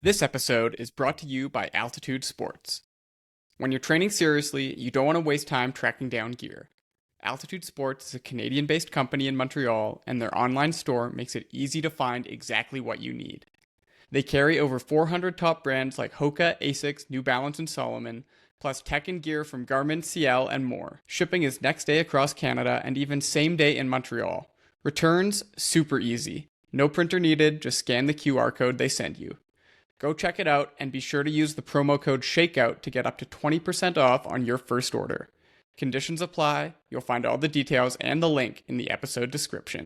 This episode is brought to you by Altitude Sports. When you're training seriously, you don't want to waste time tracking down gear. Altitude Sports is a Canadian-based company in Montreal, and their online store makes it easy to find exactly what you need. They carry over 400 top brands like Hoka, Asics, New Balance, and Solomon, plus tech and gear from Garmin, CL, and more. Shipping is next day across Canada and even same day in Montreal. Returns, super easy. No printer needed, just scan the QR code they send you. Go check it out and be sure to use the promo code SHAKEOUT to get up to 20% off on your first order. Conditions apply. You'll find all the details and the link in the episode description.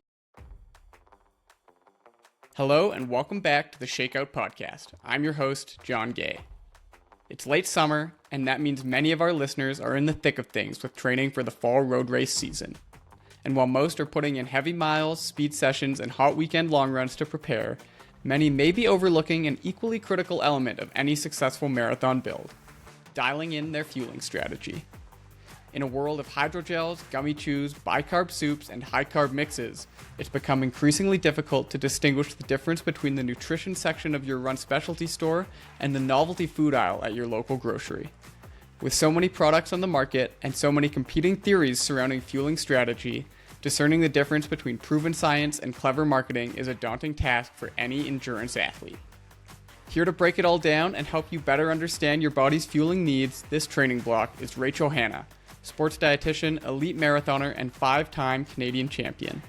Hello and welcome back to the Shakeout Podcast. I'm your host, John Gay. It's late summer, and that means many of our listeners are in the thick of things with training for the fall road race season. And while most are putting in heavy miles, speed sessions, and hot weekend long runs to prepare, many may be overlooking an equally critical element of any successful marathon build: dialing in their fueling strategy. In a world of hydrogels, gummy chews, bicarb soups, and high-carb mixes, it's become increasingly difficult to distinguish the difference between the nutrition section of your run specialty store and the novelty food aisle at your local grocery. With so many products on the market and so many competing theories surrounding fueling strategy, discerning the difference between proven science and clever marketing is a daunting task for any endurance athlete. Here to break it all down and help you better understand your body's fueling needs this training block is Rachel Hanna, sports dietitian, elite marathoner, and 5-time Canadian champion.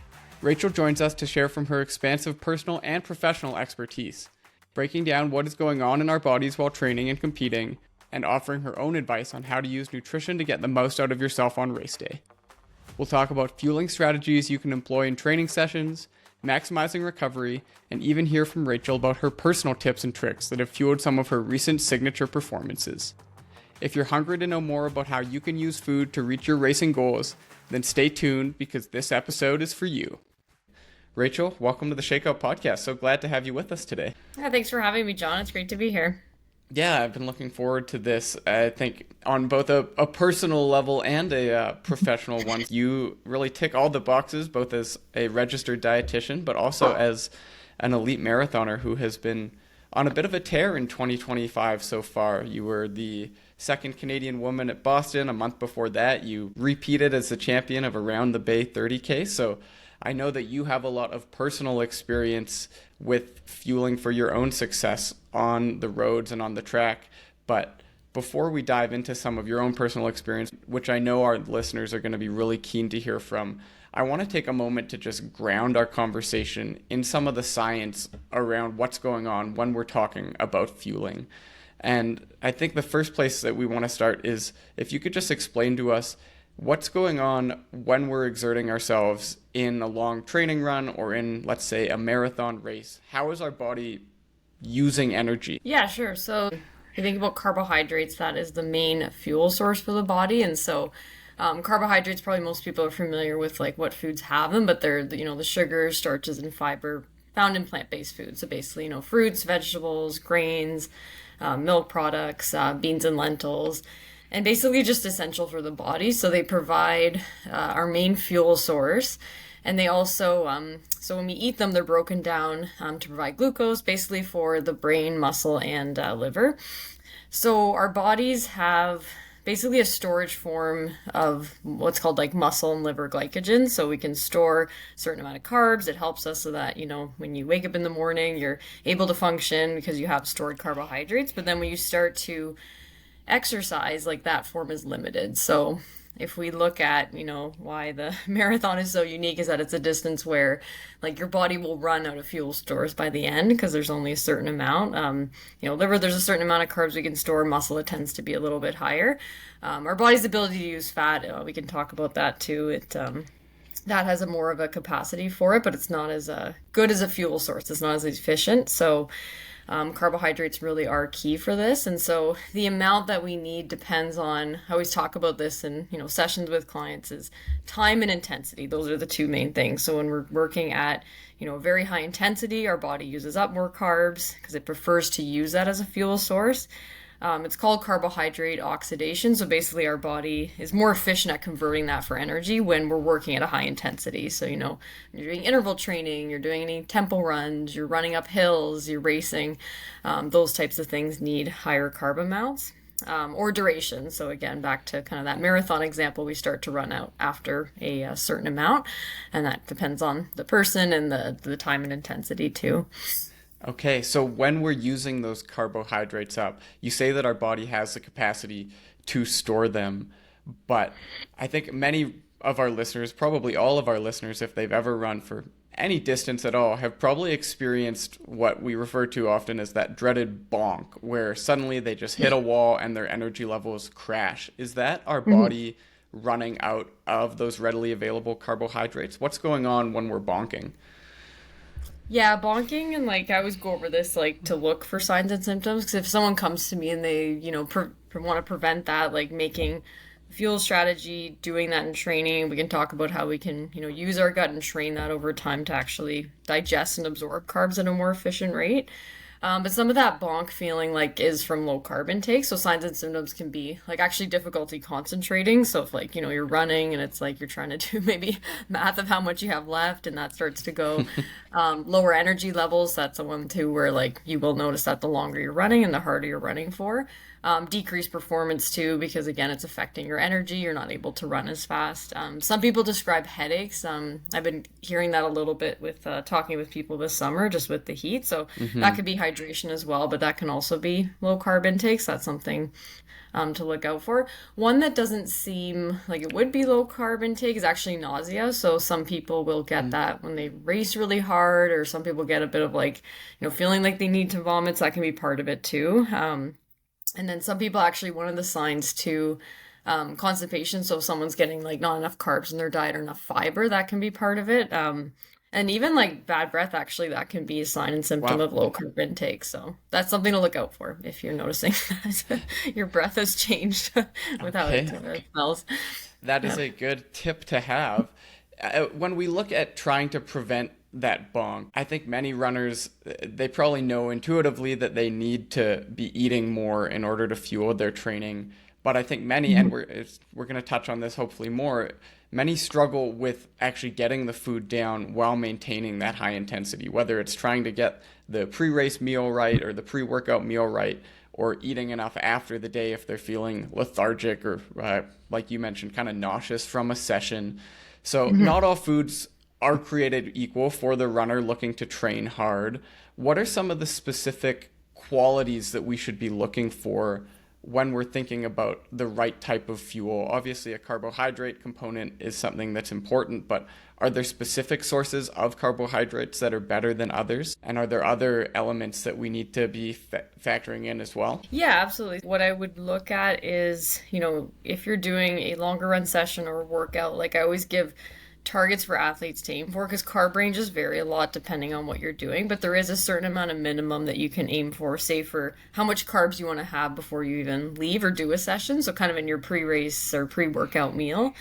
Rachel joins us to share from her expansive personal and professional expertise, breaking down what is going on in our bodies while training and competing, and offering her own advice on how to use nutrition to get the most out of yourself on race day. We'll talk about fueling strategies you can employ in training sessions, maximizing recovery, and even hear from Rachel about her personal tips and tricks that have fueled some of her recent signature performances. If you're hungry to know more about how you can use food to reach your racing goals, then stay tuned because this episode is for you. Rachel, welcome to the Shakeout Podcast. So glad to have you with us today. Yeah, thanks for having me, John. It's great to be here. Yeah, I've been looking forward to this. I think on both a personal level and a professional one. You really tick all the boxes, both as a registered dietitian, but also as an elite marathoner who has been on a bit of a tear in 2025 so far. You were the second Canadian woman at Boston. A month before that, you repeated as the champion of Around the Bay 30K. So I know that you have a lot of personal experience with fueling for your own success on the roads and on the track. But before we dive into some of your own personal experience, which I know our listeners are going to be really keen to hear from, I want to take a moment to just ground our conversation in some of the science around what's going on when we're talking about fueling. And I think the first place that we want to start is if you could just explain to us what's going on when we're exerting ourselves in a long training run or in, let's say, a marathon race. How is our body using energy? Yeah, sure. So if you think about carbohydrates, that is the main fuel source for the body. And so carbohydrates, probably most people are familiar with like what foods have them, but they're, the sugars, starches, and fiber found in plant-based foods. So basically, fruits, vegetables, grains, milk products, beans and lentils, and basically just essential for the body. So they provide our main fuel source. And they also, so when we eat them, they're broken down to provide glucose, basically for the brain, muscle, and liver. So our bodies have basically a storage form of what's called like muscle and liver glycogen. So we can store a certain amount of carbs. It helps us so that, when you wake up in the morning, you're able to function because you have stored carbohydrates. But then when you start to exercise, like that form is limited. So if we look at, why the marathon is so unique is that it's a distance where like your body will run out of fuel stores by the end because there's only a certain amount. Liver, there's a certain amount of carbs we can store. Muscle, it tends to be a little bit higher. Our body's ability to use fat, we can talk about that too. That has a more of a capacity for it, but it's not as good as a fuel source. It's not as efficient. So carbohydrates really are key for this. And so the amount that we need depends on, I always talk about this in, sessions with clients, is time and intensity. Those are the two main things. So when we're working at, very high intensity, our body uses up more carbs because it prefers to use that as a fuel source. It's called carbohydrate oxidation. So basically, our body is more efficient at converting that for energy when we're working at a high intensity. So, you're doing interval training, you're doing any tempo runs, you're running up hills, you're racing, those types of things need higher carb amounts. Or duration. So again, back to kind of that marathon example, we start to run out after a certain amount, and that depends on the person and the time and intensity too. Okay, so when we're using those carbohydrates up, you say that our body has the capacity to store them, but I think many of our listeners, probably all of our listeners, if they've ever run for any distance at all, have probably experienced what we refer to often as that dreaded bonk, where suddenly they just hit a wall and their energy levels crash. Is that our body running out of those readily available carbohydrates? What's going on when we're bonking? Yeah, bonking, and like I always go over this like to look for signs and symptoms, because if someone comes to me and they want to prevent that, like making fuel strategy, doing that in training, we can talk about how we can use our gut and train that over time to actually digest and absorb carbs at a more efficient rate. But some of that bonk feeling like is from low carb intake. So signs and symptoms can be like actually difficulty concentrating. So if like, you're running and it's like you're trying to do maybe math of how much you have left and that starts to go lower energy levels, that's the one too where like you will notice that the longer you're running and the harder you're running for. Decreased performance too, because again, it's affecting your energy. You're not able to run as fast. Some people describe headaches. I've been hearing that a little bit with talking with people this summer, just with the heat. So that could be hydration as well, but that can also be low carb intakes. That's something to look out for. One that doesn't seem like it would be low carb intake is actually nausea. So some people will get that when they race really hard, or some people get a bit of like, feeling like they need to vomit. So that can be part of it too. And then some people actually, one of the signs to constipation, so if someone's getting like not enough carbs in their diet or enough fiber, that can be part of it. And even like bad breath, actually, that can be a sign and symptom Wow. of low carb intake. So that's something to look out for if you're noticing that your breath has changed with how Okay. it smells. That is Yeah. a good tip to have. When we look at trying to prevent that bonk, I think many runners, they probably know intuitively that they need to be eating more in order to fuel their training. But I think many, and we're going to touch on this hopefully more, many struggle with actually getting the food down while maintaining that high intensity, whether it's trying to get the pre-race meal right or the pre-workout meal right, or eating enough after the day if they're feeling lethargic or, like you mentioned, kind of nauseous from a session. So not all foods are created equal for the runner looking to train hard. What are some of the specific qualities that we should be looking for when we're thinking about the right type of fuel? Obviously, a carbohydrate component is something that's important, but are there specific sources of carbohydrates that are better than others? And are there other elements that we need to be factoring in as well? Yeah, absolutely. What I would look at is, if you're doing a longer run session or a workout, like I always give targets for athletes to aim for, because carb ranges vary a lot depending on what you're doing, but there is a certain amount of minimum that you can aim for, say for how much carbs you want to have before you even leave or do a session. So kind of in your pre-race or pre-workout meal.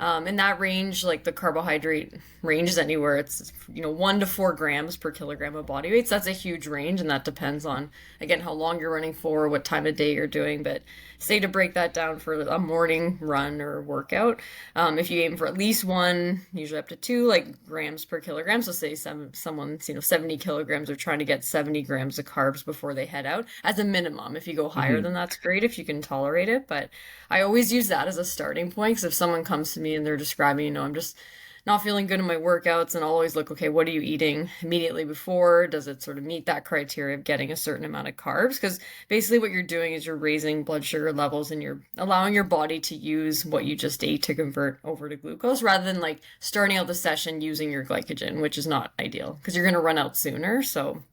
In that range, like the carbohydrate range is anywhere it's 1 to 4 grams per kilogram of body weight. So that's a huge range, and that depends on again how long you're running for, what time of day you're doing. But say to break that down for a morning run or workout, if you aim for at least 1, usually up to 2, like grams per kilogram. So say someone's 70 kilograms are trying to get 70 grams of carbs before they head out as a minimum. If you go higher than that's great if you can tolerate it. But I always use that as a starting point, because if someone comes to me and they're describing, I'm just not feeling good in my workouts, and I'll always look, okay, what are you eating immediately before? Does it sort of meet that criteria of getting a certain amount of carbs? Because basically what you're doing is you're raising blood sugar levels and you're allowing your body to use what you just ate to convert over to glucose, rather than like starting out the session using your glycogen, which is not ideal because you're going to run out sooner. So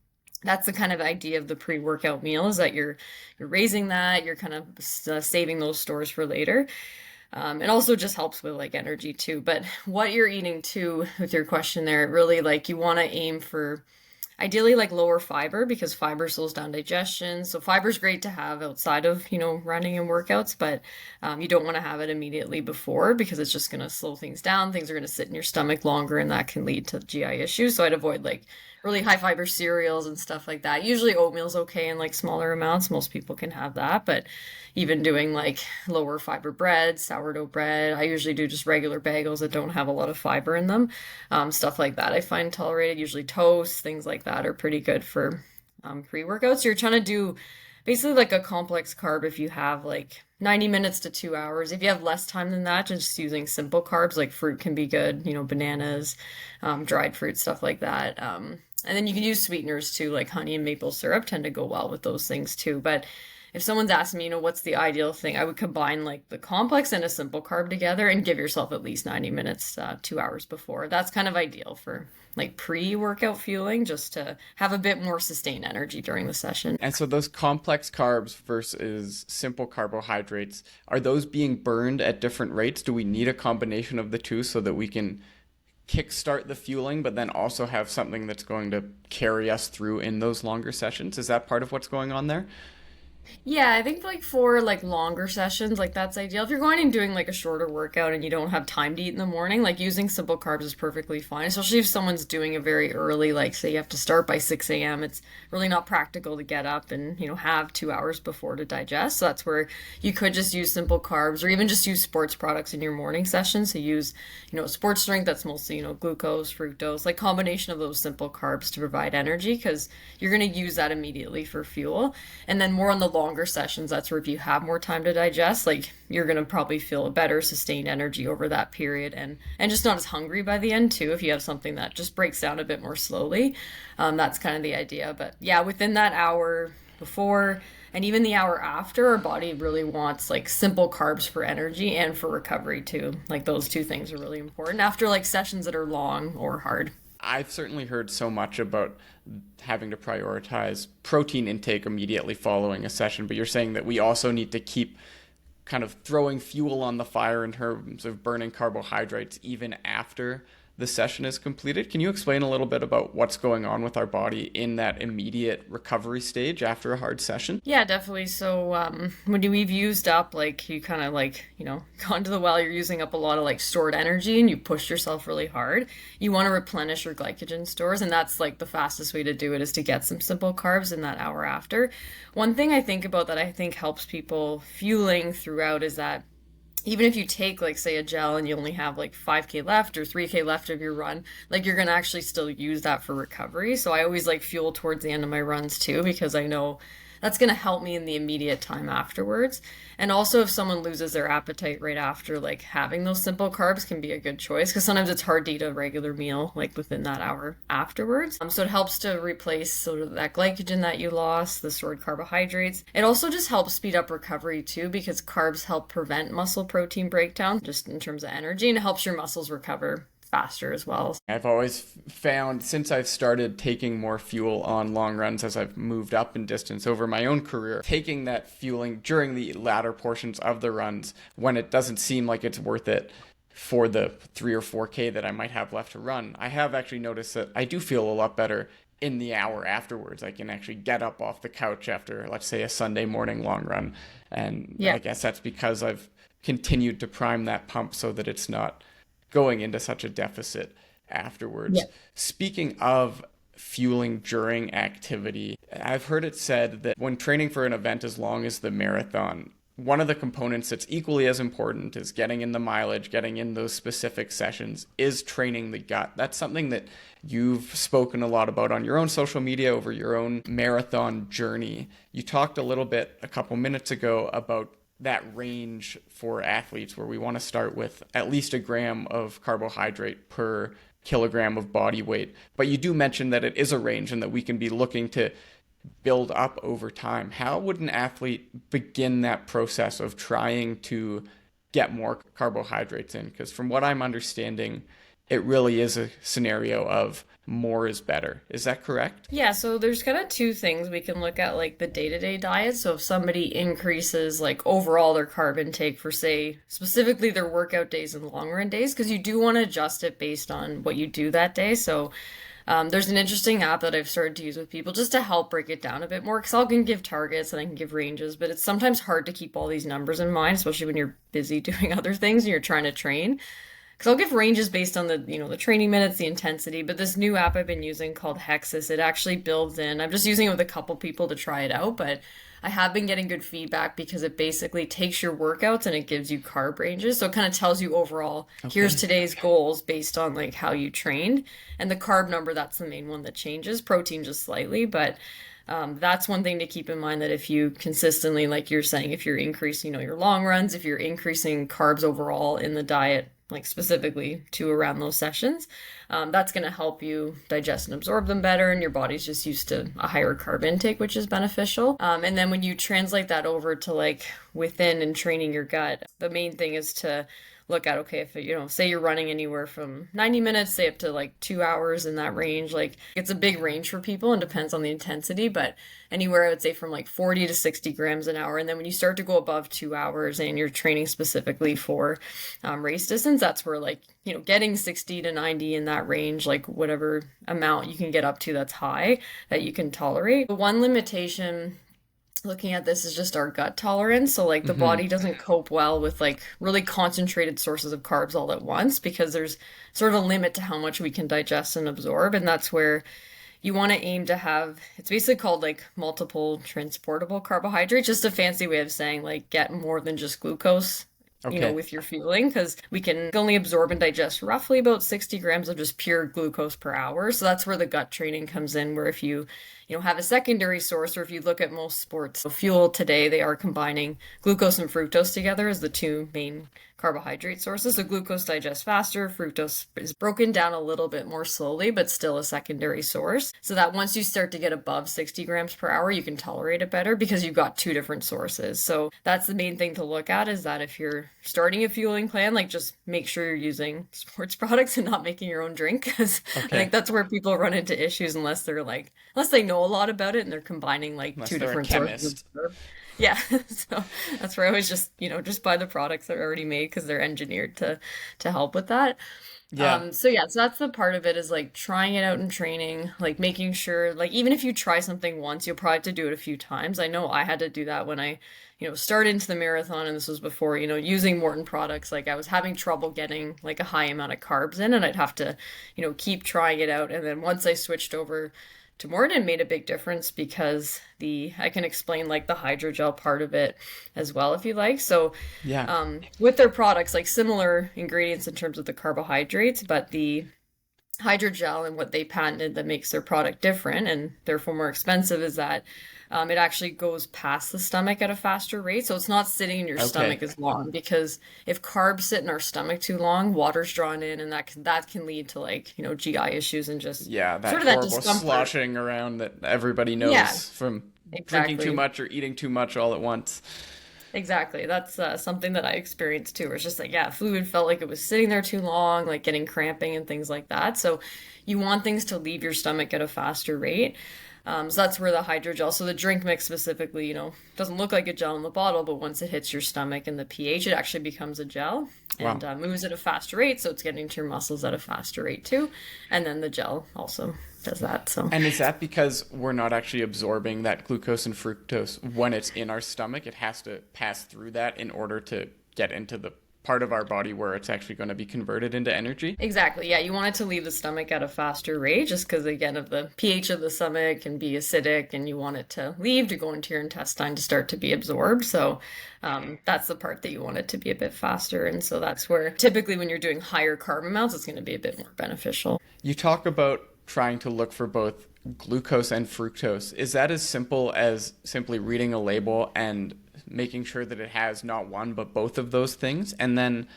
that's the kind of idea of the pre-workout meal, is that you're raising that, you're kind of saving those stores for later. It also just helps with like energy too. But what you're eating too, with your question there, really like you want to aim for ideally like lower fiber, because fiber slows down digestion. So fiber is great to have outside of, running and workouts, but you don't want to have it immediately before, because it's just going to slow things down. Things are going to sit in your stomach longer, and that can lead to GI issues. So I'd avoid like really high fiber cereals and stuff like that. Usually oatmeal's okay in like smaller amounts. Most people can have that, but even doing like lower fiber bread, sourdough bread, I usually do just regular bagels that don't have a lot of fiber in them. Stuff like that I find tolerated. Usually toast, things like that are pretty good for pre-workouts. You're trying to do basically like a complex carb if you have like 90 minutes to 2 hours. If you have less time than that, just using simple carbs like fruit can be good, bananas, dried fruit, stuff like that. And then you can use sweeteners too, like honey and maple syrup tend to go well with those things too. But if someone's asking me, what's the ideal thing, I would combine like the complex and a simple carb together and give yourself at least 90 minutes, 2 hours before. That's kind of ideal for like pre-workout fueling, just to have a bit more sustained energy during the session. And so those complex carbs versus simple carbohydrates, are those being burned at different rates? Do we need a combination of the two so that we can kickstart the fueling, but then also have something that's going to carry us through in those longer sessions? Is that part of what's going on there? Yeah, I think like for like longer sessions, like that's ideal. If you're going and doing like a shorter workout and you don't have time to eat in the morning, like using simple carbs is perfectly fine. Especially if someone's doing it very early, like say you have to start by 6 a.m. It's really not practical to get up and, have 2 hours before to digest. So that's where you could just use simple carbs or even just use sports products in your morning session. So use, a sports drink that's mostly, glucose, fructose, like combination of those simple carbs to provide energy because you're going to use that immediately for fuel. And then more on the longer sessions, that's where if you have more time to digest, like you're going to probably feel a better sustained energy over that period and just not as hungry by the end too if you have something that just breaks down a bit more slowly. That's kind of the idea. But yeah, within that hour before and even the hour after, our body really wants like simple carbs for energy and for recovery too. Like those two things are really important after like sessions that are long or hard. I've certainly heard so much about having to prioritize protein intake immediately following a session, but you're saying that we also need to keep kind of throwing fuel on the fire in terms of burning carbohydrates even after the session is completed. Can you explain a little bit about what's going on with our body in that immediate recovery stage after a hard session? Yeah, definitely. So when we've used up, like you kind of like, gone to the well, you're using up a lot of like stored energy and you pushed yourself really hard. You want to replenish your glycogen stores. And that's like the fastest way to do it is to get some simple carbs in that hour after. One thing I think about that I think helps people fueling throughout is that even if you take like say a gel and you only have like 5K left or 3K left of your run, like you're going to actually still use that for recovery. So I always like fuel towards the end of my runs too, because I know that's going to help me in the immediate time afterwards. And also if someone loses their appetite right after, like having those simple carbs can be a good choice because sometimes it's hard to eat a regular meal like within that hour afterwards. So it helps to replace sort of that glycogen that you lost, the stored carbohydrates. It also just helps speed up recovery too because carbs help prevent muscle protein breakdown just in terms of energy, and it helps your muscles recover faster as well. I've always found since I've started taking more fuel on long runs as I've moved up in distance over my own career, taking that fueling during the latter portions of the runs when it doesn't seem like it's worth it for the 3 or 4K that I might have left to run, I have actually noticed that I do feel a lot better in the hour afterwards. I can actually get up off the couch after, let's say, a Sunday morning long run. And yeah. I guess that's because I've continued to prime that pump so that it's not going into such a deficit afterwards. Yeah. Speaking of fueling during activity, I've heard it said that when training for an event as long as the marathon, one of the components that's equally as important as getting in the mileage, getting in those specific sessions, is training the gut. That's something that you've spoken a lot about on your own social media over your own marathon journey. You talked a little bit a couple minutes ago about that range for athletes where we want to start with at least a gram of carbohydrate per kilogram of body weight. But you do mention that it is a range and that we can be looking to build up over time. How would an athlete begin that process of trying to get more carbohydrates in? Because from what I'm understanding, it really is a scenario of more is better. Is that correct? Yeah, so there's kind of two things we can look at, like the day-to-day diet. So if somebody increases like overall their carb intake for, say, specifically their workout days and long run days, because you do want to adjust it based on what you do that day. So there's an interesting app that I've started to use with people just to help break it down a bit more, because I can give targets and I can give ranges, but it's sometimes hard to keep all these numbers in mind, especially when you're busy doing other things and you're trying to train. because I'll give ranges based on the training minutes, the intensity, but this new app I've been using called Hexus, it actually builds in. I'm just using it with a couple people to try it out, but I have been getting good feedback because it basically takes your workouts and it gives you carb ranges. So it kind of tells you overall, here's today's goals based on like how you trained. And the carb number, that's the main one that changes. Protein just slightly, but that's one thing to keep in mind, that if you consistently, like you're saying, if you're increasing, your long runs, if you're increasing carbs overall in the diet, like specifically to around those sessions, that's going to help you digest and absorb them better, and your body's just used to a higher carb intake, which is beneficial. And then when you translate that over to like within and training your gut, the main thing is to look at, okay, if say you're running anywhere from 90 minutes, say up to like 2 hours in that range, like it's a big range for people and depends on the intensity, but anywhere I would say from like 40 to 60 grams an hour. And then when you start to go above 2 hours and you're training specifically for race distance, that's where like, getting 60 to 90 in that range, like whatever amount you can get up to that's high that you can tolerate. The one limitation looking at this is just our gut tolerance. So like the body doesn't cope well with like really concentrated sources of carbs all at once, because there's sort of a limit to how much we can digest and absorb. And that's where you want to aim to have, it's basically called like multiple transportable carbohydrates, just a fancy way of saying like get more than just glucose. With your fueling, because we can only absorb and digest roughly about 60 grams of just pure glucose per hour. So that's where the gut training comes in, where if you have a secondary source, or if you look at most sports fuel today, they are combining glucose and fructose together as the two main carbohydrate sources. So glucose digests faster, fructose is broken down a little bit more slowly, but still a secondary source. So that once you start to get above 60 grams per hour, you can tolerate it better because you've got two different sources. So that's the main thing to look at, is that if you're starting a fueling plan, like just make sure you're using sports products and not making your own drink, because I think that's where people run into issues unless they know a lot about it and they're combining like unless two different sources. Yeah, so that's where I always just buy the products that are already made because they're engineered to help with that. So that's the part of it, is like trying it out in training, like making sure, like even if you try something once, you'll probably have to do it a few times. I know I had to do that when I started into the marathon, and this was before using Morton products. Like I was having trouble getting like a high amount of carbs in, and I'd have to keep trying it out. And then once I switched over to Morton, made a big difference, because I can explain like the hydrogel part of it as well if you like. So with their products, like similar ingredients in terms of the carbohydrates, but the hydrogel and what they patented that makes their product different and therefore more expensive is that it actually goes past the stomach at a faster rate. So it's not sitting in your stomach as long, because if carbs sit in our stomach too long, water's drawn in, and that can lead to like, GI issues and just that sort of horrible that discomfort. sloshing around that everybody knows from drinking too much or eating too much all at once. Exactly. That's something that I experienced too. Where it's just like, fluid felt like it was sitting there too long, like getting cramping and things like that. So you want things to leave your stomach at a faster rate. So that's where the hydrogel, so the drink mix specifically, doesn't look like a gel in the bottle, but once it hits your stomach and the pH, it actually becomes a gel and moves at a faster rate. So it's getting to your muscles at a faster rate too. And then the gel also does that. So. And is that because we're not actually absorbing that glucose and fructose when it's in our stomach? It has to pass through that in order to get into the part of our body where it's actually going to be converted into energy? Exactly. Yeah, you want it to leave the stomach at a faster rate, just because again of the pH of the stomach can be acidic, and you want it to leave to go into your intestine to start to be absorbed. So that's the part that you want it to be a bit faster, and so that's where typically when you're doing higher carb amounts, it's going to be a bit more beneficial. You talk about trying to look for both glucose and fructose. Is that as simple as simply reading a label and making sure that it has not one but both of those things? And then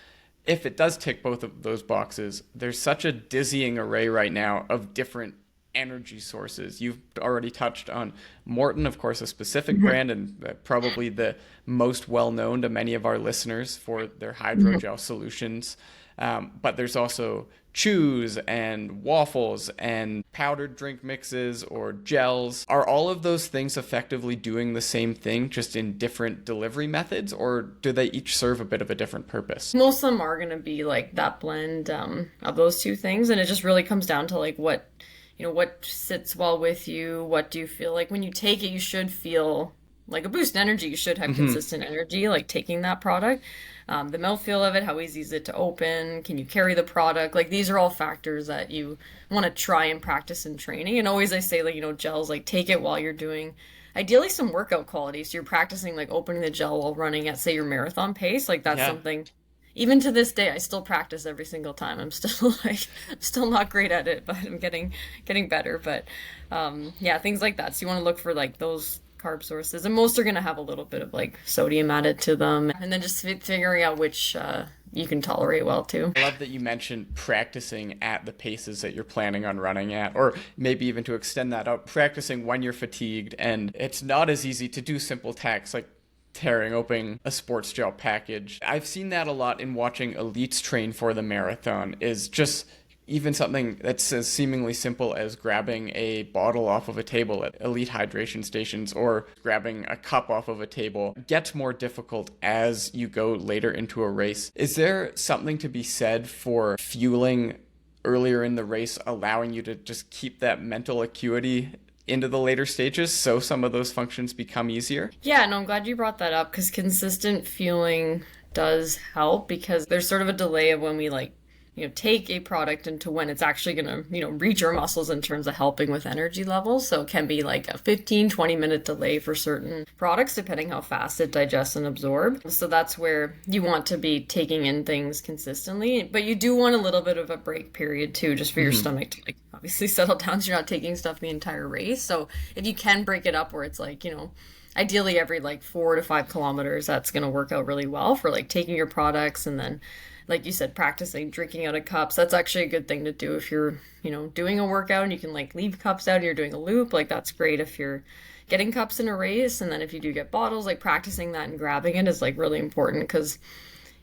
if it does tick both of those boxes, there's such a dizzying array right now of different energy sources. You've already touched on Morton, of course, a specific brand, and probably the most well-known to many of our listeners for their hydrogel solutions. But there's also chews and waffles and powdered drink mixes or gels. Are all of those things effectively doing the same thing, just in different delivery methods, or do they each serve a bit of a different purpose? Most of them are going to be like that blend of those two things, and it just really comes down to like what sits well with you. What do you feel like when you take it? You should feel like a boost in energy. You should have consistent energy, like taking that product. The mouthfeel of it, how easy is it to open? Can you carry the product? Like these are all factors that you want to try and practice in training. And always I say, like, gels, like take it while you're doing ideally some workout quality. So you're practicing like opening the gel while running at, say, your marathon pace. Like that's Yeah. something, even to this day, I still practice every single time. I'm still I'm still not great at it, but I'm getting better. But yeah, things like that. So you want to look for like those carb sources, and most are going to have a little bit of like sodium added to them, and then just figuring out which you can tolerate well too. I love that you mentioned practicing at the paces that you're planning on running at, or maybe even to extend that out, practicing when you're fatigued. And it's not as easy to do simple tasks like tearing open a sports gel package. I've seen that a lot in watching elites train for the marathon, is just even something that's as seemingly simple as grabbing a bottle off of a table at elite hydration stations or grabbing a cup off of a table gets more difficult as you go later into a race. Is there something to be said for fueling earlier in the race, allowing you to just keep that mental acuity into the later stages so some of those functions become easier? Yeah, no, I'm glad you brought that up because consistent fueling does help, because there's sort of a delay of when we like take a product into when it's actually going to, reach our muscles in terms of helping with energy levels. So it can be like a 15-20 minute delay for certain products, depending how fast it digests and absorbs. So that's where you want to be taking in things consistently, but you do want a little bit of a break period too, just for your stomach to like obviously settle down so you're not taking stuff the entire race. So if you can break it up where it's like, ideally every like 4 to 5 kilometers, that's going to work out really well for like taking your products. And then like you said, practicing drinking out of cups. That's actually a good thing to do if you're, doing a workout and you can like leave cups out and you're doing a loop. Like that's great if you're getting cups in a race. And then if you do get bottles, like practicing that and grabbing it is like really important, because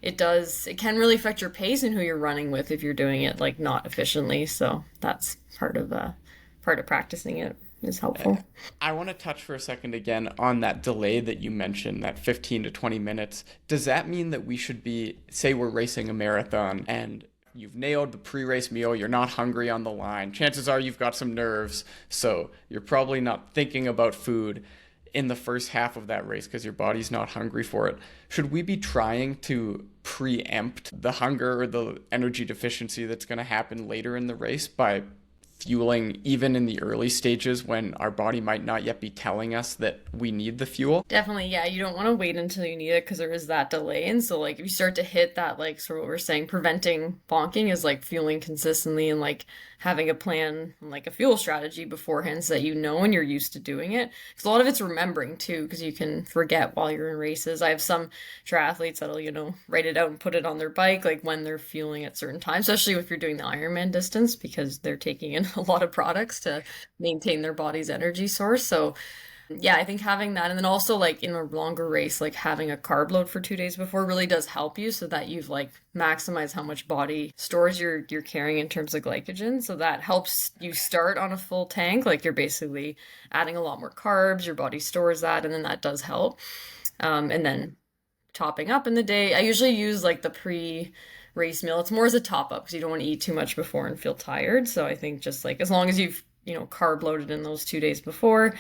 it can really affect your pace and who you're running with if you're doing it like not efficiently. So that's part of practicing it is helpful. I want to touch for a second again on that delay that you mentioned, that 15 to 20 minutes. Does that mean that we should be, say we're racing a marathon and you've nailed the pre-race meal, you're not hungry on the line, chances are you've got some nerves, so you're probably not thinking about food in the first half of that race because your body's not hungry for it. Should we be trying to preempt the hunger or the energy deficiency that's going to happen later in the race by fueling even in the early stages when our body might not yet be telling us that we need the fuel? Definitely, yeah. You don't want to wait until you need it because there is that delay. And so like if you start to hit that, like sort of what we're saying, preventing bonking is like fueling consistently and like having a plan and like a fuel strategy beforehand so that and you're used to doing it. Because a lot of it's remembering too, because you can forget while you're in races. I have some triathletes that'll, write it out and put it on their bike, like when they're fueling at certain times, especially if you're doing the Ironman distance, because they're taking in a lot of products to maintain their body's energy source. So yeah, I think having that, and then also like in a longer race, like having a carb load for 2 days before really does help you so that you've like maximized how much body stores you're carrying in terms of glycogen. So that helps you start on a full tank. Like you're basically adding a lot more carbs, your body stores that, and then that does help. And then topping up in the day, I usually use like the pre-race meal. It's more as a top up because you don't want to eat too much before and feel tired. So I think just like as long as you've, carb loaded in those 2 days before,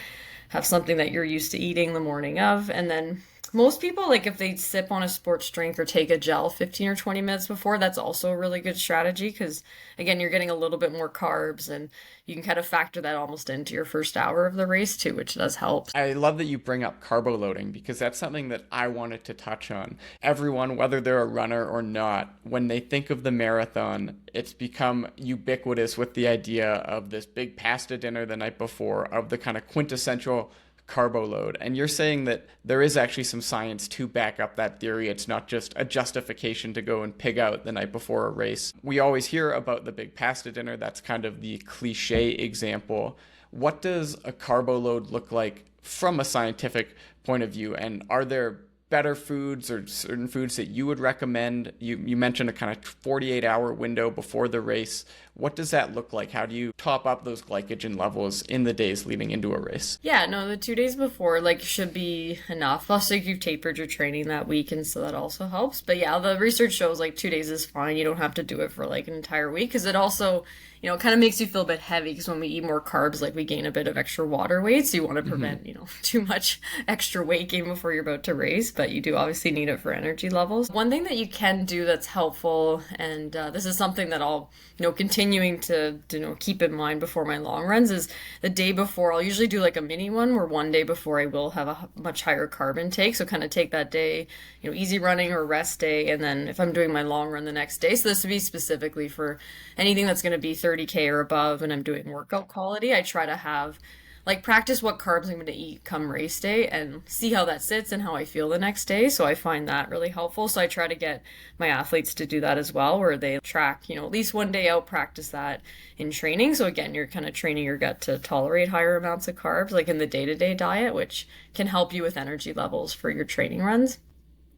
have something that you're used to eating the morning of. And then most people, like if they sip on a sports drink or take a gel 15 or 20 minutes before, that's also a really good strategy because, again, you're getting a little bit more carbs and you can kind of factor that almost into your first hour of the race too, which does help. I love that you bring up carbo loading because that's something that I wanted to touch on. Everyone, whether they're a runner or not, when they think of the marathon, it's become ubiquitous with the idea of this big pasta dinner the night before, of the kind of quintessential carbo load. And you're saying that there is actually some science to back up that theory. It's not just a justification to go and pig out the night before a race. We always hear about the big pasta dinner. That's kind of the cliche example. What does a carbo load look like from a scientific point of view? And are there better foods or certain foods that you would recommend? You mentioned a kind of 48-hour window before the race. What does that look like? How do you top up those glycogen levels in the days leading into a race? Yeah, no, the 2 days before like should be enough. Plus, like you've tapered your training that week, and so that also helps. But yeah, the research shows like 2 days is fine. You don't have to do it for like an entire week because it also, kind of makes you feel a bit heavy because when we eat more carbs, like we gain a bit of extra water weight. So you want to prevent, too much extra weight gain before you're about to race, but you do obviously need it for energy levels. One thing that you can do that's helpful, and this is something that I'll, continuing to keep in mind before my long runs, is the day before. I'll usually do like a mini one where one day before I will have a much higher carb intake. So kind of take that day, easy running or rest day, and then if I'm doing my long run the next day. So this would be specifically for anything that's going to be 30K or above, and I'm doing workout quality. I try to have like practice what carbs I'm going to eat come race day and see how that sits and how I feel the next day. So I find that really helpful. So I try to get my athletes to do that as well, where they track, at least one day out, practice that in training. So again, you're kind of training your gut to tolerate higher amounts of carbs, like in the day-to-day diet, which can help you with energy levels for your training runs.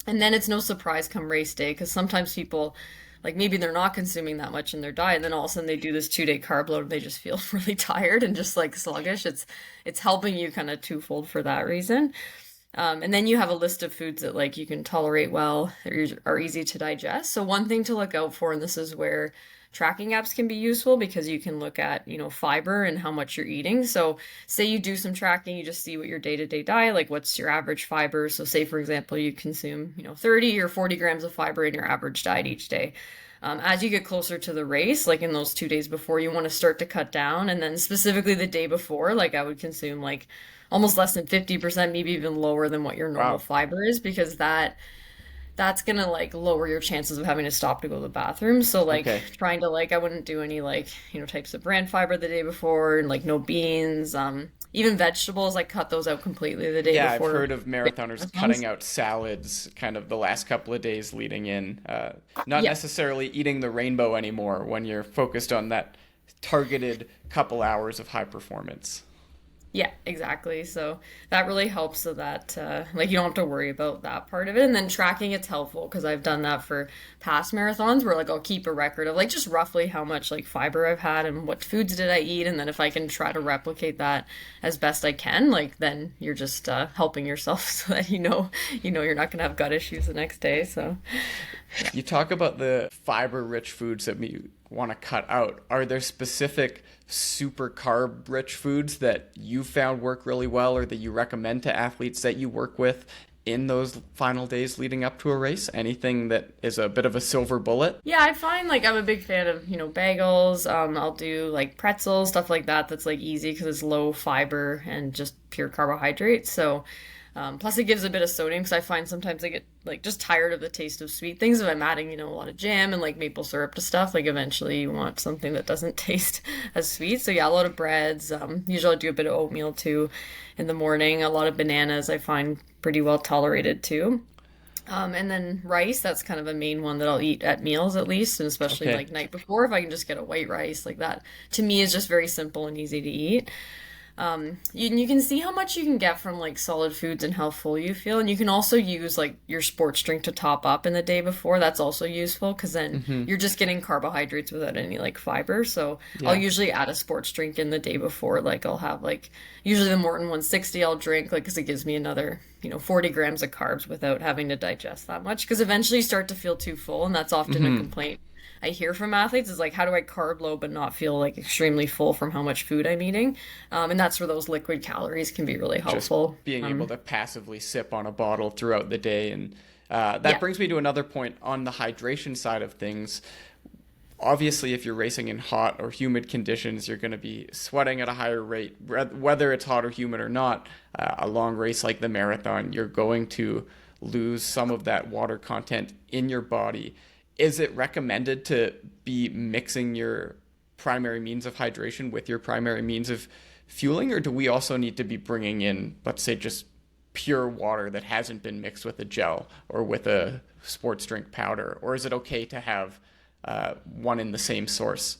And then it's no surprise come race day, because sometimes people, like maybe they're not consuming that much in their diet, and then all of a sudden they do this 2-day carb load and they just feel really tired and just like sluggish. It's helping you kind of twofold for that reason. And then you have a list of foods that like you can tolerate well, are easy to digest. So one thing to look out for, and this is where tracking apps can be useful, because you can look at, fiber and how much you're eating. So say you do some tracking, you just see what your day-to-day diet, like what's your average fiber. So say, for example, you consume, 30 or 40 grams of fiber in your average diet each day. As you get closer to the race, like in those 2 days before, you want to start to cut down. And then specifically the day before, like I would consume like almost less than 50%, maybe even lower than what your normal fiber is, because that's gonna like lower your chances of having to stop to go to the bathroom. So like trying to like, I wouldn't do any like, types of bran fiber the day before, and like no beans, even vegetables, like cut those out completely the day before. Yeah, I've heard of marathoners cutting out salads kind of the last couple of days leading in, not necessarily eating the rainbow anymore when you're focused on that targeted couple hours of high performance. Yeah, exactly. So that really helps, so that like you don't have to worry about that part of it. And then tracking, it's helpful because I've done that for past marathons where like I'll keep a record of like just roughly how much like fiber I've had and what foods did I eat. And then if I can try to replicate that as best I can, like then you're just helping yourself so that you're not going to have gut issues the next day. So you talk about the fiber rich foods that you want to cut out. Are there specific super carb rich foods that you found work really well, or that you recommend to athletes that you work with in those final days leading up to a race? Anything that is a bit of a silver bullet? Yeah, I find like I'm a big fan of, bagels. I'll do like pretzels, stuff like that. That's like easy because it's low fiber and just pure carbohydrates. So plus it gives a bit of sodium, because I find sometimes I get like just tired of the taste of sweet things. If I'm adding, a lot of jam and like maple syrup to stuff, like eventually you want something that doesn't taste as sweet. So yeah, a lot of breads. Usually I do a bit of oatmeal too in the morning. A lot of bananas I find pretty well tolerated too. And then rice, that's kind of a main one that I'll eat at meals at least, and especially like night before, if I can just get a white rice like that. To me is just very simple and easy to eat. You can see how much you can get from like solid foods and how full you feel. And you can also use like your sports drink to top up in the day before. That's also useful, because then you're just getting carbohydrates without any like fiber. So I'll usually add a sports drink in the day before. Like I'll have like usually the Morton 160 I'll drink, like, because it gives me another 40 grams of carbs without having to digest that much, because eventually you start to feel too full, and that's often a complaint I hear from athletes, is like, how do I carb load but not feel like extremely full from how much food I'm eating? And that's where those liquid calories can be really helpful. Just being able to passively sip on a bottle throughout the day. And that brings me to another point on the hydration side of things. Obviously, if you're racing in hot or humid conditions, you're going to be sweating at a higher rate, whether it's hot or humid or not. A long race like the marathon, you're going to lose some of that water content in your body. Is it recommended to be mixing your primary means of hydration with your primary means of fueling, or do we also need to be bringing in, let's say, just pure water that hasn't been mixed with a gel or with a sports drink powder? Or is it okay to have one in the same source?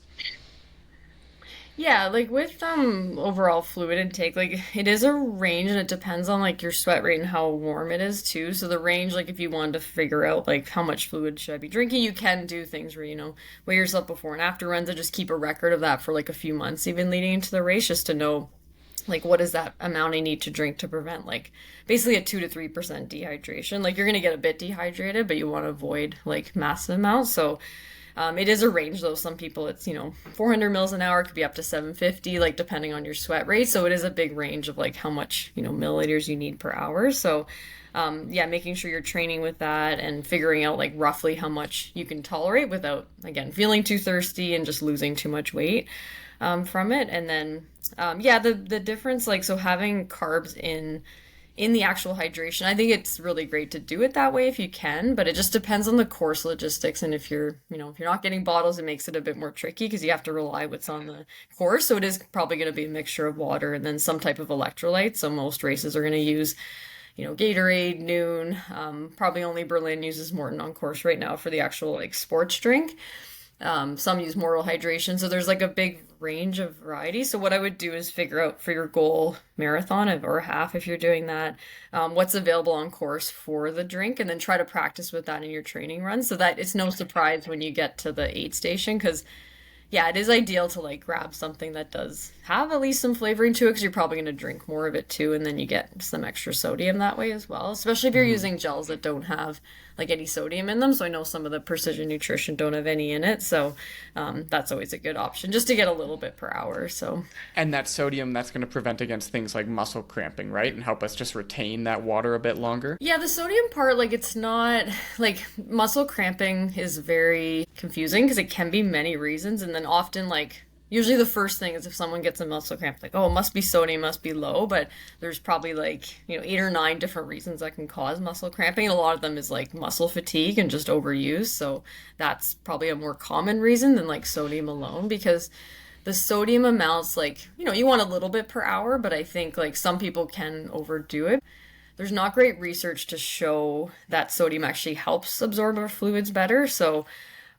Yeah, like with overall fluid intake, like it is a range and it depends on like your sweat rate and how warm it is too. So the range, like if you wanted to figure out like how much fluid should I be drinking, you can do things where, weigh yourself before and after runs and just keep a record of that for like a few months even leading into the race just to know like what is that amount I need to drink to prevent like basically a 2 to 3% dehydration. Like you're gonna get a bit dehydrated, but you want to avoid like massive amounts. So it is a range though. Some people it's 400 mils an hour, it could be up to 750, like depending on your sweat rate. So it is a big range of like how much milliliters you need per hour. So yeah, making sure you're training with that and figuring out like roughly how much you can tolerate without again feeling too thirsty and just losing too much weight from it. And then yeah, the difference like so having carbs in the actual hydration. I think it's really great to do it that way if you can, but it just depends on the course logistics. And if if you're not getting bottles, it makes it a bit more tricky because you have to rely what's on the course. So it is probably going to be a mixture of water and then some type of electrolyte. So most races are going to use, Gatorade, Noon. Probably only Berlin uses Morton on course right now for the actual like sports drink. Some use mortal hydration. So there's like a big range of variety. So what I would do is figure out for your goal marathon or half if you're doing that, what's available on course for the drink, and then try to practice with that in your training run so that it's no surprise when you get to the aid station. Because yeah, it is ideal to like grab something that does have at least some flavoring to it because you're probably going to drink more of it too, and then you get some extra sodium that way as well, especially if you're using gels that don't have like any sodium in them. So I know some of the precision nutrition don't have any in it, so that's always a good option just to get a little bit per hour. So And that sodium, that's going to prevent against things like muscle cramping, right? And help us just retain that water a bit longer. yeah, the sodium part, like it's not like muscle cramping is very confusing because it can be many reasons. And then often, like, usually the first thing is if someone gets a muscle cramp, like, oh, it must be sodium, must be low. But there's probably like, 8 or 9 different reasons that can cause muscle cramping. And a lot of them is like muscle fatigue and just overuse. So that's probably a more common reason than like sodium alone because the sodium amounts, like, you want a little bit per hour, but I think like some people can overdo it. There's not great research to show that sodium actually helps absorb our fluids better. So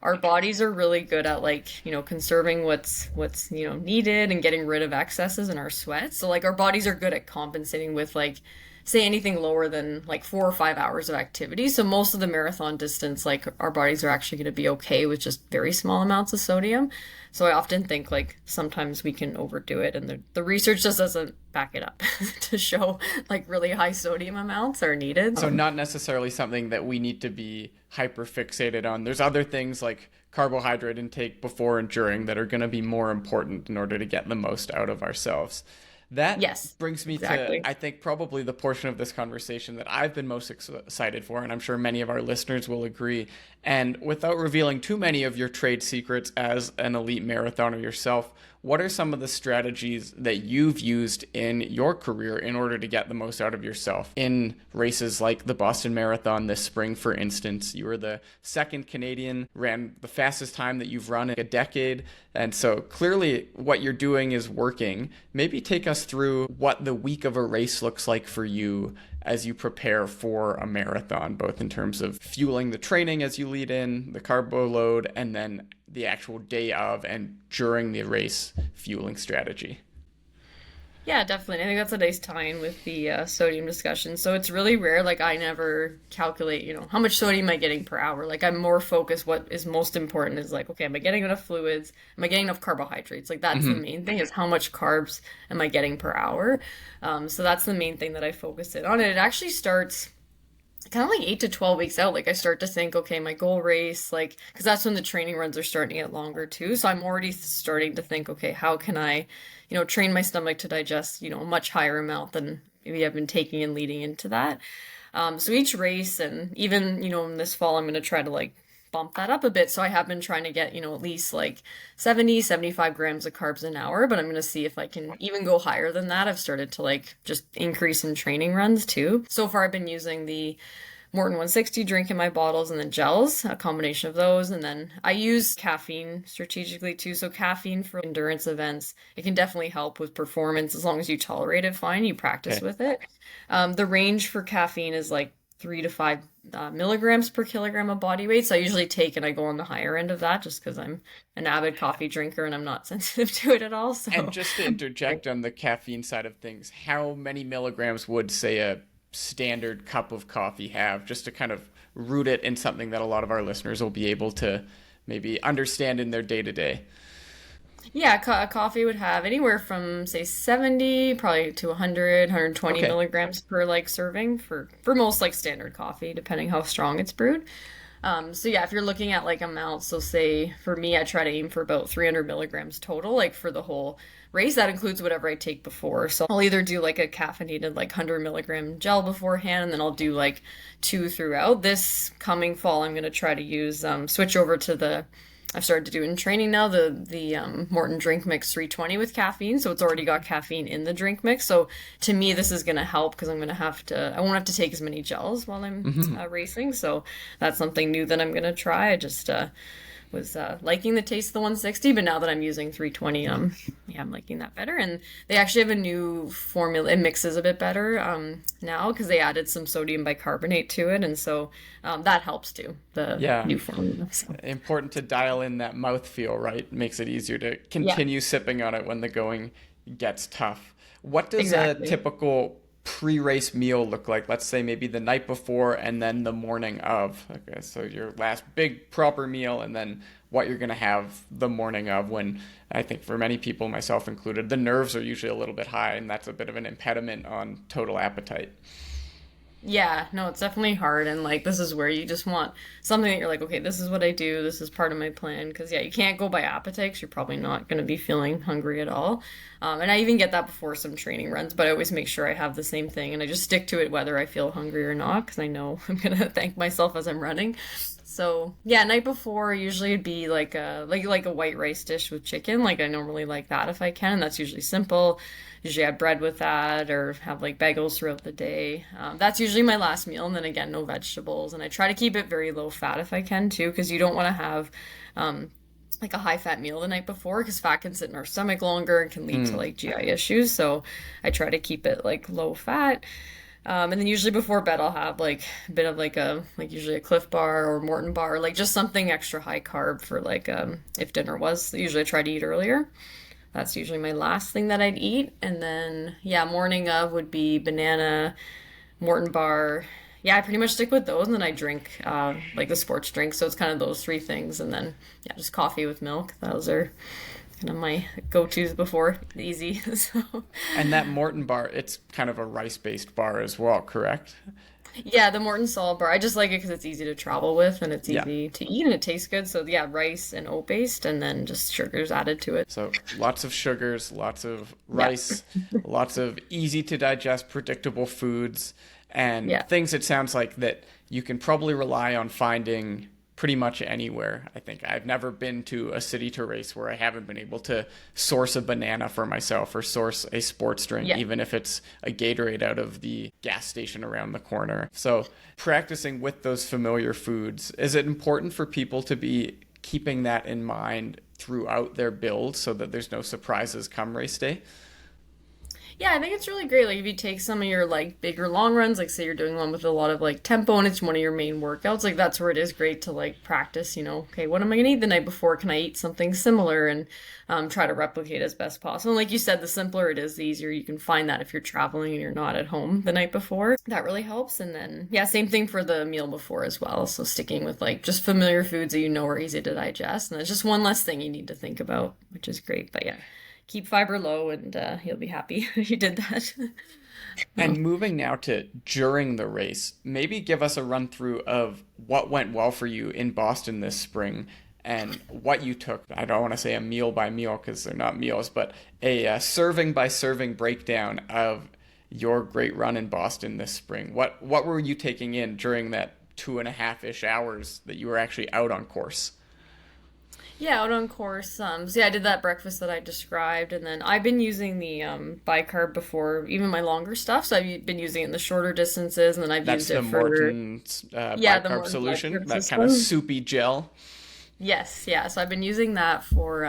our bodies are really good at like, conserving what's needed and getting rid of excesses in our sweat. So like our bodies are good at compensating with like say anything lower than like 4 or 5 hours of activity. So most of the marathon distance, like our bodies are actually going to be okay with just very small amounts of sodium. So I often think like sometimes we can overdo it, and the research just doesn't back it up to show like really high sodium amounts are needed. So not necessarily something that we need to be hyper fixated on. There's other things like carbohydrate intake before and during that are going to be more important in order to get the most out of ourselves. That Yes, brings me exactly. to, I think, probably the portion of this conversation that I've been most excited for, and I'm sure many of our listeners will agree. And without revealing too many of your trade secrets as an elite marathoner yourself, what are some of the strategies that you've used in your career in order to get the most out of yourself in races like the Boston Marathon this spring, for instance? You were the second Canadian, ran the fastest time that you've run in a decade. And so clearly what you're doing is working. Maybe take us through what the week of a race looks like for you as you prepare for a marathon, both in terms of fueling the training as you lead in, the carbo load, and then the actual day of and during the race fueling strategy. Yeah, definitely. I think that's a nice tie-in with the sodium discussion. So it's really rare. Like I never calculate, how much sodium am I getting per hour? Like I'm more focused. What is most important is like, okay, am I getting enough fluids? Am I getting enough carbohydrates? Like that's the main thing is how much carbs am I getting per hour? So that's the main thing that I focus it on. And it actually starts kind of like 8 to 12 weeks out. Like I start to think, okay, my goal race, like, because that's when the training runs are starting to get longer too. So I'm already starting to think, okay, how can I, train my stomach to digest, a much higher amount than maybe I've been taking and leading into that. So each race, and even, in this fall, I'm going to try to like bump that up a bit. So I have been trying to get, at least like 75 grams of carbs an hour, but I'm going to see if I can even go higher than that. I've started to like just increase in training runs too. So far I've been using the Morton 160 drink in my bottles and then gels, a combination of those. And then I use caffeine strategically too. So caffeine for endurance events, it can definitely help with performance as long as you tolerate it fine, you practice Okay. with it. The range for caffeine is like 3 to 5 milligrams per kilogram of body weight. So I usually take and I go on the higher end of that just because I'm an avid coffee drinker and I'm not sensitive to it at all. And So just to interject on the caffeine side of things, how many milligrams would, say, a standard cup of coffee have, just to kind of root it in something that a lot of our listeners will be able to maybe understand in their day to day? yeah, a coffee would have anywhere from say 70 probably to 100, 120 Okay. milligrams per like serving for most like standard coffee, depending how strong it's brewed. So yeah, if you're looking at like amounts, so say for me, I try to aim for about 300 milligrams total, like for the whole race. That includes whatever I take before. So I'll either do like a caffeinated like 100 milligram gel beforehand, and then I'll do like two throughout. This coming fall, I'm gonna try to use switch over to the I've started to do in training now the Morton Drink Mix 320 with caffeine, so it's already got caffeine in the drink mix. So to me, this is going to help because I won't have to take as many gels while I'm racing. So that's something new that I'm going to try. I just was liking the taste of the 160, but now that I'm using 320, yeah, I'm liking that better. And they actually have a new formula. It mixes a bit better now because they added some sodium bicarbonate to it, and so that helps too. The Yeah. new formula. So. Important to dial in that mouthfeel, right? Makes it easier to Yeah, continue sipping on it when the going gets tough. What does a exactly. typical pre-race meal look like? Let's say maybe the night before and then the morning of. Okay, so your last big proper meal and then what you're going to have the morning of, when I think for many people, myself included, the nerves are usually a little bit high and that's a bit of an impediment on total appetite. Yeah, no, it's definitely hard. And like, this is where you just want something that you're like, okay, this is what I do. This is part of my plan. Because, yeah, you can't go by appetite 'cause you're probably not going to be feeling hungry at all. And I even get that before some training runs, but I always make sure I have the same thing and I just stick to it whether I feel hungry or not because I know I'm going to thank myself as I'm running. So yeah, night before usually it'd be like a white rice dish with chicken. Like I normally like that if I can. And that's usually simple. Usually have bread with that or have like bagels throughout the day. That's usually my last meal, and then again no vegetables. And I try to keep it very low fat if I can too, because you don't want to have like a high fat meal the night before because fat can sit in our stomach longer and can lead to Mm. like GI issues. So I try to keep it like low fat. And then usually before bed, I'll have like a bit of like usually a Cliff Bar or Morton Bar, like just something extra high carb for like if dinner was. Usually I try to eat earlier. That's usually my last thing that I'd eat. And then yeah, morning of would be banana, Morton Bar. Yeah, I pretty much stick with those, and then I drink like the sports drink. So it's kind of those three things, and then yeah, just coffee with milk. Those are kind of my go-tos before easy. So. And that Morton bar, it's kind of a rice-based bar as well, correct? Yeah, the Morton Salt Bar. I just like it because it's easy to travel with and it's Yeah. easy to eat and it tastes good. So yeah, rice and oat based and then just sugars added to it. So lots of sugars, lots of Yeah. rice, lots of easy to digest, predictable foods, and Yeah. things it sounds like that you can probably rely on finding pretty much anywhere. I think I've never been to a city to race where I haven't been able to source a banana for myself or source a sports drink, Yeah. even if it's a Gatorade out of the gas station around the corner. So practicing with those familiar foods, is it important for people to be keeping that in mind throughout their build so that there's no surprises come race day? Yeah, I think it's really great. Like if you take some of your like bigger long runs, like say you're doing one with a lot of like tempo and it's one of your main workouts, like that's where it is great to like practice, okay, what am I gonna eat the night before? Can I eat something similar and try to replicate as best possible? And like you said, the simpler it is, the easier you can find that if you're traveling and you're not at home the night before. That really helps. And then yeah, same thing for the meal before as well. So sticking with like just familiar foods that you know are easy to digest. And it's just one less thing you need to think about, which is great. But yeah, keep fiber low and you'll be happy you did that. And moving now to during the race, maybe give us a run through of what went well for you in Boston this spring and what you took. I don't want to say a meal by meal because they're not meals, but a serving by serving breakdown of your great run in Boston this spring. What were you taking in during that 2.5-ish hours that you were actually out on course? Yeah, out on course. So yeah, I did that breakfast that I described, and then I've been using the bicarb before, even my longer stuff. So I've been using it in the shorter distances, and then I've That's used the it for Morton yeah, the bicarb Morton solution, bicarb that kind of system. soupy gel. Yes, yeah. So I've been using that for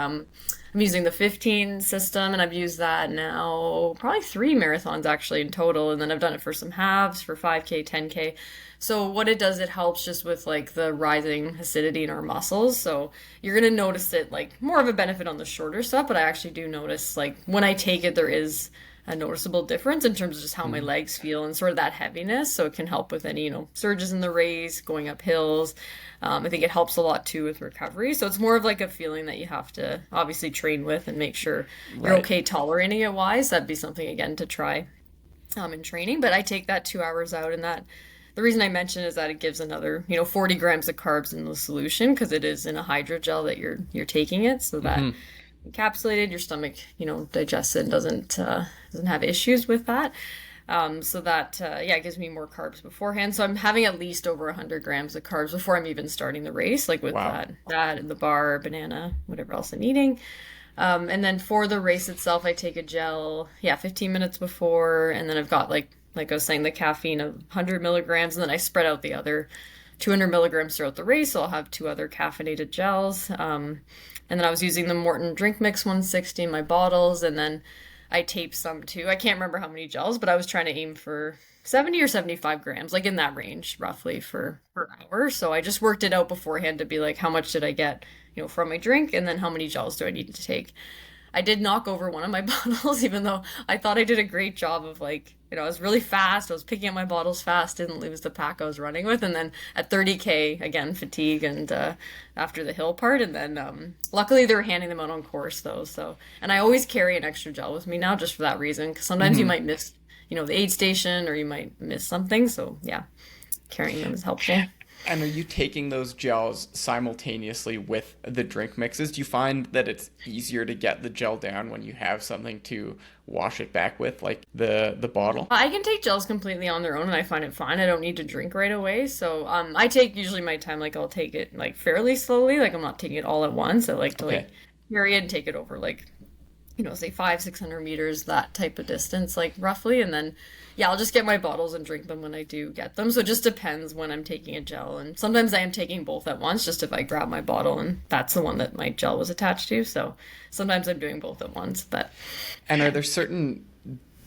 I'm using the 15 system, and I've used that now probably 3 marathons actually in total. And then I've done it for some halves, for 5K, 10K. So what it does, it helps just with like the rising acidity in our muscles. So you're gonna notice it like more of a benefit on the shorter stuff, but I actually do notice like when I take it, there is a noticeable difference in terms of just how my legs feel and sort of that heaviness. So it can help with any, surges in the race, going up hills. I think it helps a lot too with recovery. So it's more of like a feeling that you have to obviously train with and make sure you're Right. okay tolerating it wise. That'd be something again to try in training. But I take that 2 hours out, and that the reason I mention is that it gives another 40 grams of carbs in the solution because it is in a hydrogel that you're taking it, so that encapsulated your stomach digests it and doesn't have issues with that. So that yeah, it gives me more carbs beforehand. So I'm having at least over 100 grams of carbs before I'm even starting the race, like with Wow. that the bar, banana, whatever else I'm eating. And then for the race itself, I take a gel, yeah, 15 minutes before, and then I've got like I was saying, the caffeine of 100 milligrams, and then I spread out the other 200 milligrams throughout the race. So I'll have two other caffeinated gels. And then I was using the Morton Drink Mix 160 in my bottles, and then I taped some too. I can't remember how many gels, but I was trying to aim for 70 or 75 grams, like in that range roughly for per hour. So I just worked it out beforehand to be like, how much did I get, from my drink, and then how many gels do I need to take? I did knock over one of my bottles, even though I thought I did a great job of like, I was really fast. I was picking up my bottles fast, didn't lose the pack I was running with. And then at 30K, again, fatigue and after the hill part. And then luckily they were handing them out on course though. So, and I always carry an extra gel with me now just for that reason, because sometimes you might miss, the aid station, or you might miss something. So yeah, carrying them is helpful. And are you taking those gels simultaneously with the drink mixes? Do you find that it's easier to get the gel down when you have something to wash it back with, like the bottle? I can take gels completely on their own, and I find it fine. I don't need to drink right away. So I take usually my time, like I'll take it like fairly slowly. Like I'm not taking it all at once. I like to Okay. like carry it and take it over like, say 500-600 meters, that type of distance, like roughly. And then, yeah, I'll just get my bottles and drink them when I do get them. So it just depends when I'm taking a gel. And sometimes I am taking both at once, just if I grab my bottle and that's the one that my gel was attached to. So sometimes I'm doing both at once. But And are there certain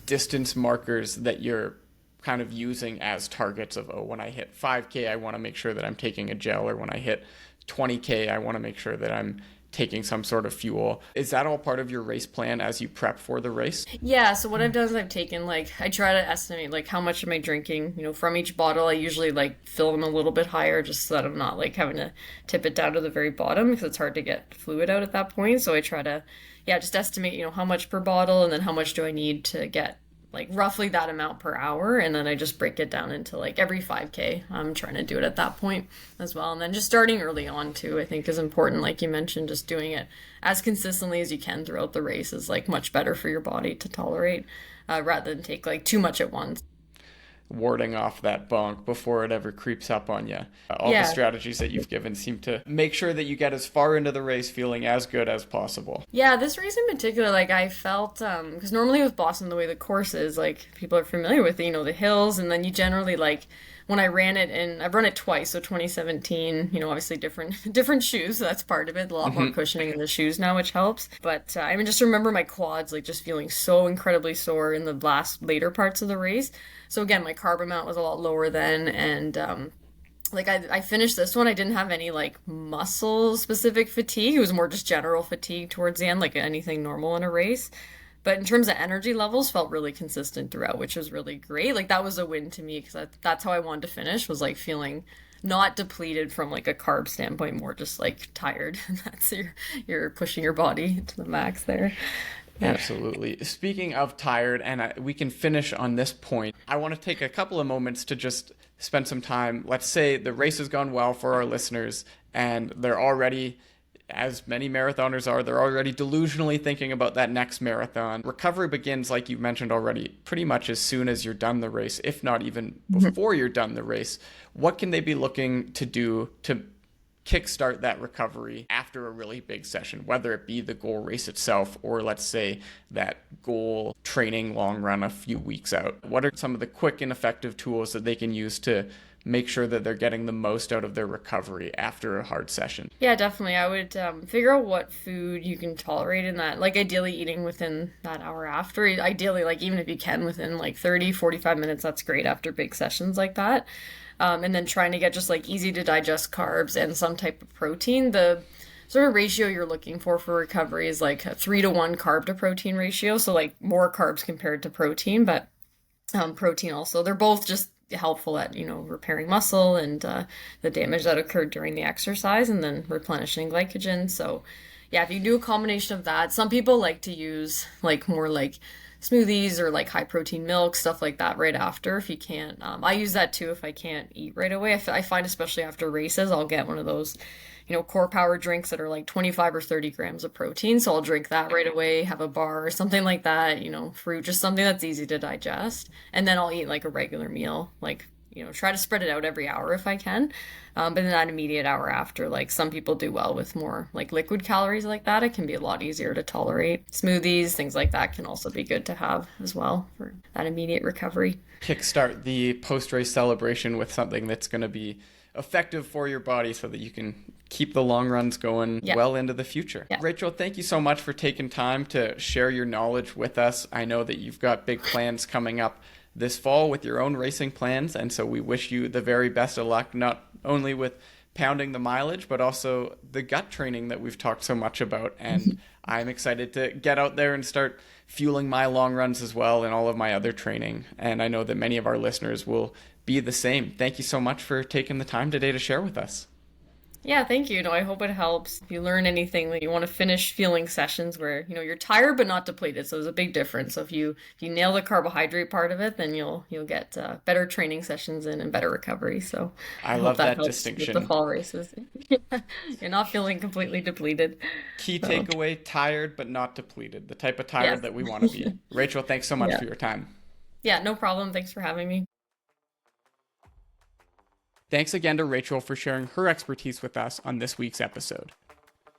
distance markers that you're kind of using as targets of, oh, when I hit 5K, I want to make sure that I'm taking a gel, or when I hit 20K, I want to make sure that I'm taking some sort of fuel. Is that all part of your race plan as you prep for the race? yeah, so what I've done is I've taken like I try to estimate like how much am I drinking, from each bottle. I usually like fill them a little bit higher just so that I'm not like having to tip it down to the very bottom because it's hard to get fluid out at that point. So I try to yeah, just estimate, how much per bottle, and then how much do I need to get like roughly that amount per hour, and then I just break it down into like every 5K. I'm trying to do it at that point as well. And then just starting early on too, I think is important. Like you mentioned, just doing it as consistently as you can throughout the race is like much better for your body to tolerate, rather than take like too much at once. Warding off that bunk before it ever creeps up on you. All the Yeah. strategies that you've given seem to make sure that you get as far into the race feeling as good as possible. Yeah, this race in particular, like I felt, because normally with Boston, the way the course is, like people are familiar with, the hills, and then you generally like when I ran it, and I've run it twice, so 2017, obviously different different shoes, so that's part of it. A lot more cushioning in the shoes now, which helps. But I mean, just remember my quads like just feeling so incredibly sore in the last later parts of the race. So again, my carb amount was a lot lower then, and like I finished this one. I didn't have any like muscle specific fatigue. It was more just general fatigue towards the end, like anything normal in a race. But in terms of energy levels, felt really consistent throughout, which was really great. Like that was a win to me because that's how I wanted to finish. Was like feeling not depleted from like a carb standpoint, more just like tired. That's you're pushing your body to the max there. Yeah. Absolutely. Speaking of tired, and we can finish on this point, I want to take a couple of moments to just spend some time. Let's say the race has gone well for our listeners, and they're already, as many marathoners are, they're already delusionally thinking about that next marathon. Recovery begins, like you mentioned already, pretty much as soon as you're done the race, if not even before you're done the race. What can they be looking to do to kickstart that recovery after a really big session, whether it be the goal race itself or let's say that goal training long run a few weeks out? What are some of the quick and effective tools that they can use to make sure that they're getting the most out of their recovery after a hard session? Yeah, definitely. I would figure out what food you can tolerate in that, like ideally eating within that hour after. Ideally, like even if you can within like 30, 45 minutes, that's great after big sessions like that. And then trying to get just like easy to digest carbs and some type of protein. The sort of ratio you're looking for recovery is like a 3-to-1 carb to protein ratio. So like more carbs compared to protein, but protein also. They're both just helpful at, repairing muscle and the damage that occurred during the exercise and then replenishing glycogen. So yeah, if you do a combination of that, some people like to use like more like smoothies or like high protein milk, stuff like that right after if you can't. I use that too if I can't eat right away. I find especially after races, I'll get one of those core power drinks that are like 25 or 30 grams of protein. So I'll drink that right away, have a bar or something like that, fruit, just something that's easy to digest. And then I'll eat like a regular meal, like, try to spread it out every hour if I can. But in that immediate hour after, like some people do well with more like liquid calories like that. It can be a lot easier to tolerate. Smoothies, things like that can also be good to have as well for that immediate recovery. Kickstart the post-race celebration with something that's going to be effective for your body so that you can keep the long runs going well into the future. Yeah. Rachel, thank you so much for taking time to share your knowledge with us. I know that you've got big plans coming up this fall with your own racing plans, and so we wish you the very best of luck, not only with pounding the mileage, but also the gut training that we've talked so much about. And I'm excited to get out there and start fueling my long runs as well and all of my other training. And I know that many of our listeners will be the same. Thank you so much for taking the time today to share with us. Yeah, thank you. I hope it helps. If you learn anything that you want to finish fueling sessions where, you're tired but not depleted. So there's a big difference. So if you nail the carbohydrate part of it, then you'll get better training sessions in and better recovery. So I love that distinction. With the fall races. You're not feeling completely depleted. Key takeaway, tired but not depleted. The type of tired that we want to be. Rachel, thanks so much for your time. Yeah, no problem. Thanks for having me. Thanks again to Rachel for sharing her expertise with us on this week's episode.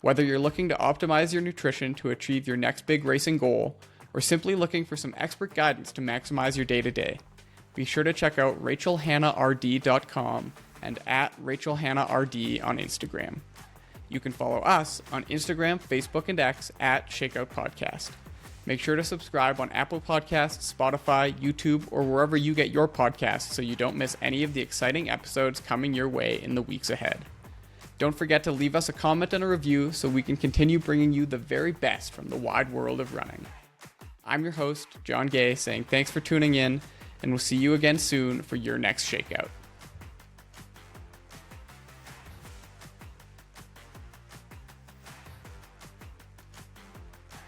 Whether you're looking to optimize your nutrition to achieve your next big racing goal, or simply looking for some expert guidance to maximize your day-to-day, be sure to check out rachelhannahRD.com and at rachelhannahRD on Instagram. You can follow us on Instagram, Facebook, and X at Shakeout Podcast. Make sure to subscribe on Apple Podcasts, Spotify, YouTube, or wherever you get your podcasts so you don't miss any of the exciting episodes coming your way in the weeks ahead. Don't forget to leave us a comment and a review so we can continue bringing you the very best from the wide world of running. I'm your host, John Gay, saying thanks for tuning in, and we'll see you again soon for your next Shakeout.